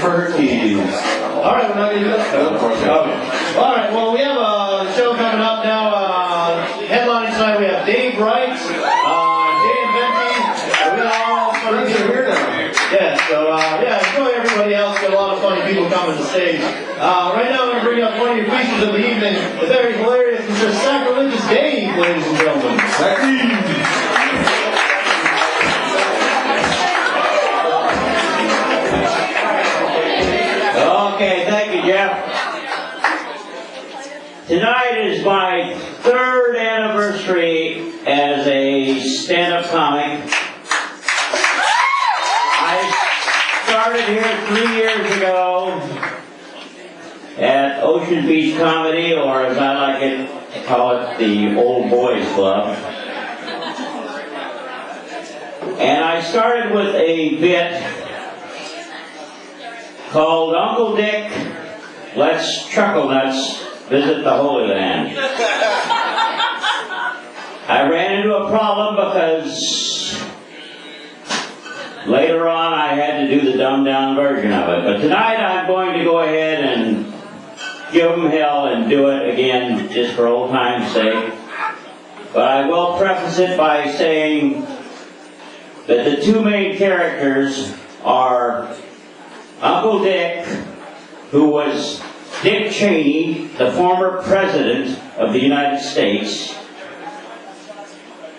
turkeys. All right, we're not going to do that? Okay. All right, well, we have a show coming up now. Headlining tonight, we have Dave Wright, Dave Benty. We got all funny people here now. Yeah, so, enjoy everybody else. Got a lot of funny people coming to the stage. Right now, I'm going to bring up one of your features of the evening. The very hilarious Mr. Sacrilegious Dave, ladies and gentlemen. Okay, thank you, Jeff. Tonight is my 3rd anniversary as a stand-up comic. I started here 3 years ago at Ocean Beach Comedy, or as I like to call it, the Old Boys Club. And I started with a bit called Uncle Dick, Let's Chucklenuts Visit the Holy Land. I ran into a problem because later on I had to do the dumbed-down version of it. But tonight I'm going to go ahead and give them hell and do it again just for old time's sake. But I will preface it by saying that the 2 main characters are Uncle Dick, who was Dick Cheney, the former president of the United States,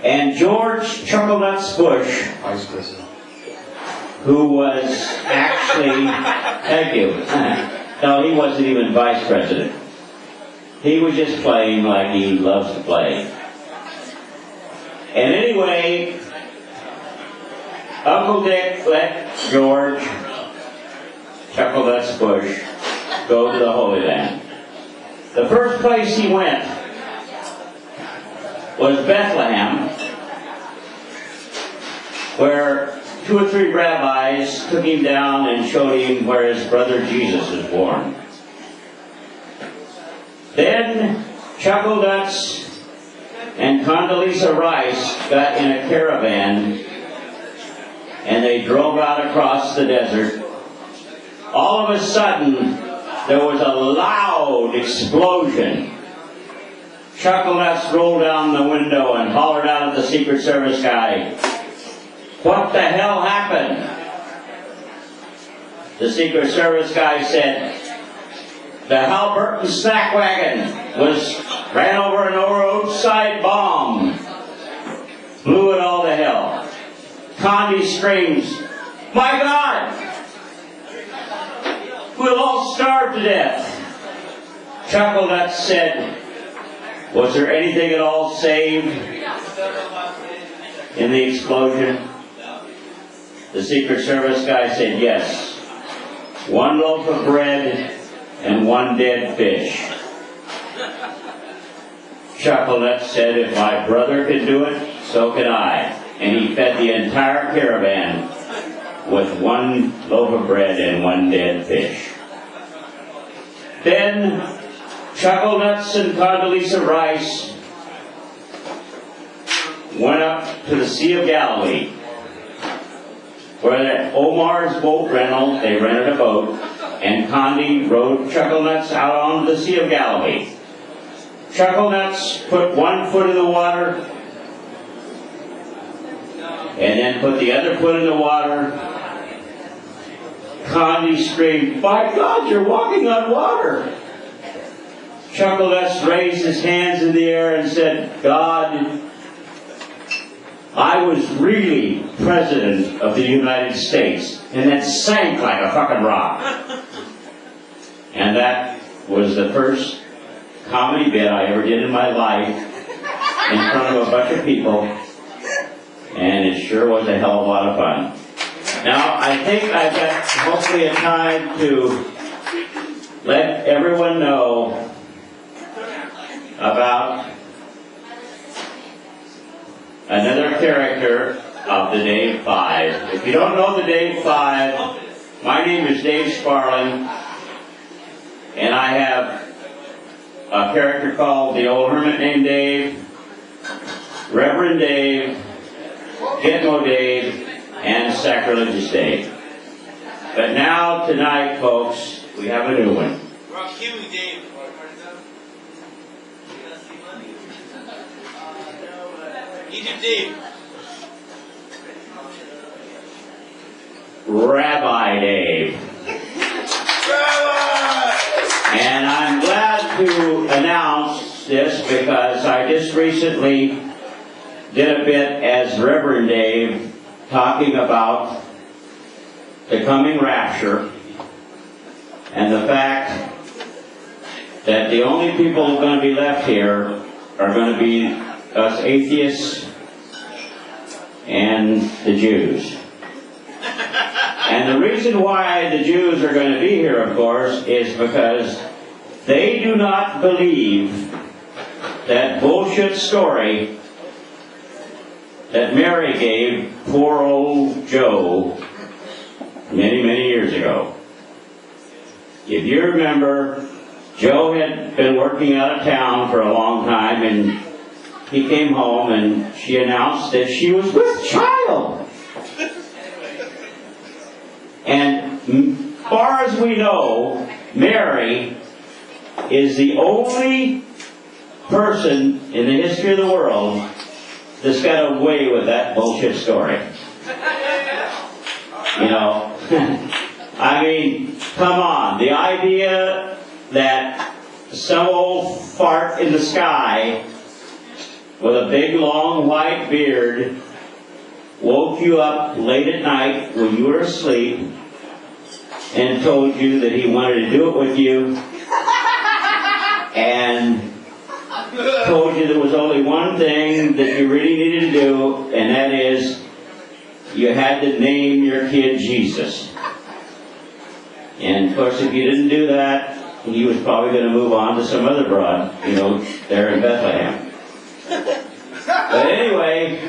and George Chucklenuts Bush, Vice President, who was actually, thank you, no, he wasn't even vice president. He was just playing like he loves to play. And anyway, Uncle Dick let George Chucklenuts Bush go to the Holy Land. The first place he went was Bethlehem, where 2 or 3 rabbis took him down and showed him where his brother Jesus was born. Then Chucklenuts and Condoleezza Rice got in a caravan and they drove out across the desert. All of a sudden, there was a loud explosion. Chucklenuts rolled down the window and hollered out at the Secret Service guy, "What the hell happened?" The Secret Service guy said, "The Halliburton snack wagon ran over an roadside bomb. Blew it all to hell." Condi screams, "My God! We'll all starve to death." Chucklenuts said, "Was there anything at all saved in the explosion?" The Secret Service guy said, "Yes. 1 loaf of bread and 1 dead fish." Chucklenuts said, "If my brother could do it, so can I." And he fed the entire caravan with 1 loaf of bread and 1 dead fish. Then Chucklenuts and Condoleezza Rice went up to the Sea of Galilee, where at Omar's boat rental, they rented a boat, and Condi rode Chucklenuts out onto the Sea of Galilee. Chucklenuts put 1 foot in the water, and then put the other foot in the water. Condi screamed, "My God, you're walking on water!" Chucklenuts raised his hands in the air and said, "God, I was really President of the United States," and then sank like a fucking rock. And that was the first comedy bit I ever did in my life in front of a bunch of people, and it sure was a hell of a lot of fun. Now, I think I've got hopefully a time to let everyone know about another character of the Dave Five. If you don't know the Dave Five, my name is Dave Sparling, and I have a character called the Old Hermit Named Dave, Reverend Dave, Gitmo Dave, and Sacrilegious Dave. But now, tonight, folks, we have a new one. We're on cue, Dave. Egypt Dave. Rabbi Dave. And I'm glad to announce this because I just recently did a bit as Reverend Dave talking about the coming rapture and the fact that the only people who are going to be left here are going to be us atheists and the Jews. And the reason why the Jews are going to be here, of course, is because they do not believe that bullshit story that Mary gave poor old Joe many, many years ago. If you remember, Joe had been working out of town for a long time, and he came home and she announced that she was with child. And far as we know, Mary is the only person in the history of the world that's got away with that bullshit story. You know, I mean, come on. The idea that some old fart in the sky with a big long white beard woke you up late at night when you were asleep and told you that he wanted to do it with you and told you there was only one thing that you really needed to do, and that is you had to name your kid Jesus. And of course, if you didn't do that, he was probably going to move on to some other broad, you know, there in Bethlehem. But anyway,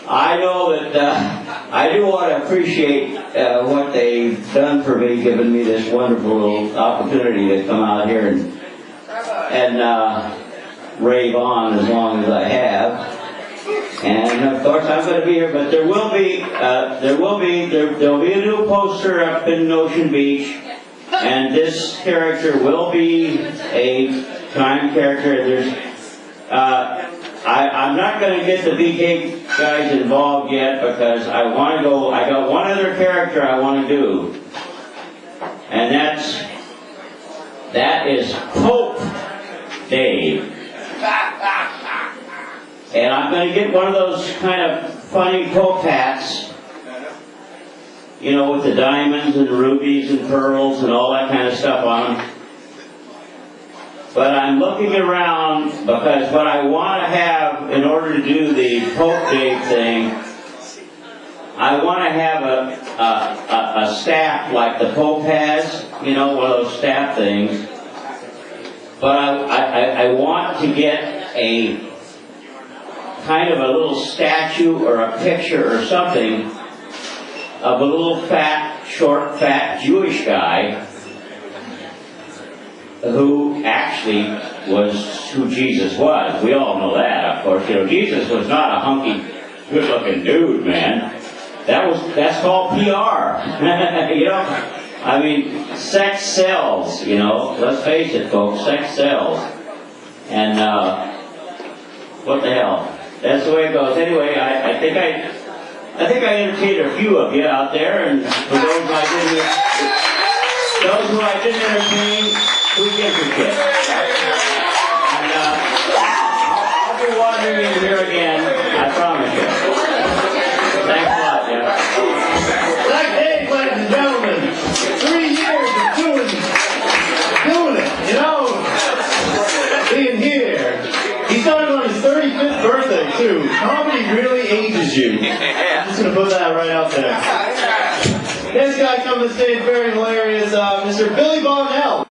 I know that I do want to appreciate what they've done for me, giving me this wonderful opportunity to come out here and rave on as long as I have. And of course, I'm going to be here, but there'll be a new poster up in Ocean Beach, and this character will be a time character. I'm not going to get the BK guys involved yet because I got one other character I want to do, and that is Pope Dave. And I'm going to get one of those kind of funny Pope hats, you know, with the diamonds and rubies and pearls and all that kind of stuff on them. But I'm looking around because what I want to have in order to do the Pope Dave thing, I want to have a staff like the Pope has, you know, one of those staff things. But I want to get a kind of a little statue or a picture or something of a little fat, short, fat Jewish guy who actually was who Jesus was. We all know that, of course. You know, Jesus was not a hunky, good-looking dude, man. That's called PR. You know, I mean, sex sells. You know, let's face it, folks. Sex sells. And what the hell? That's the way it goes. Anyway, I think I entertained a few of you out there, and for those who I didn't entertain, who gives a shit? And I'll be wandering in here again, I promise you. Thanks a lot, Jeff. Like Dave, ladies and gentlemen, 3 years of doing it, you know, being here. He started on his 35th birthday, too. Comedy really ages you. I'm just going to put that right out there. This guy coming to the stage, very hilarious, Mr. Billy Bonnell.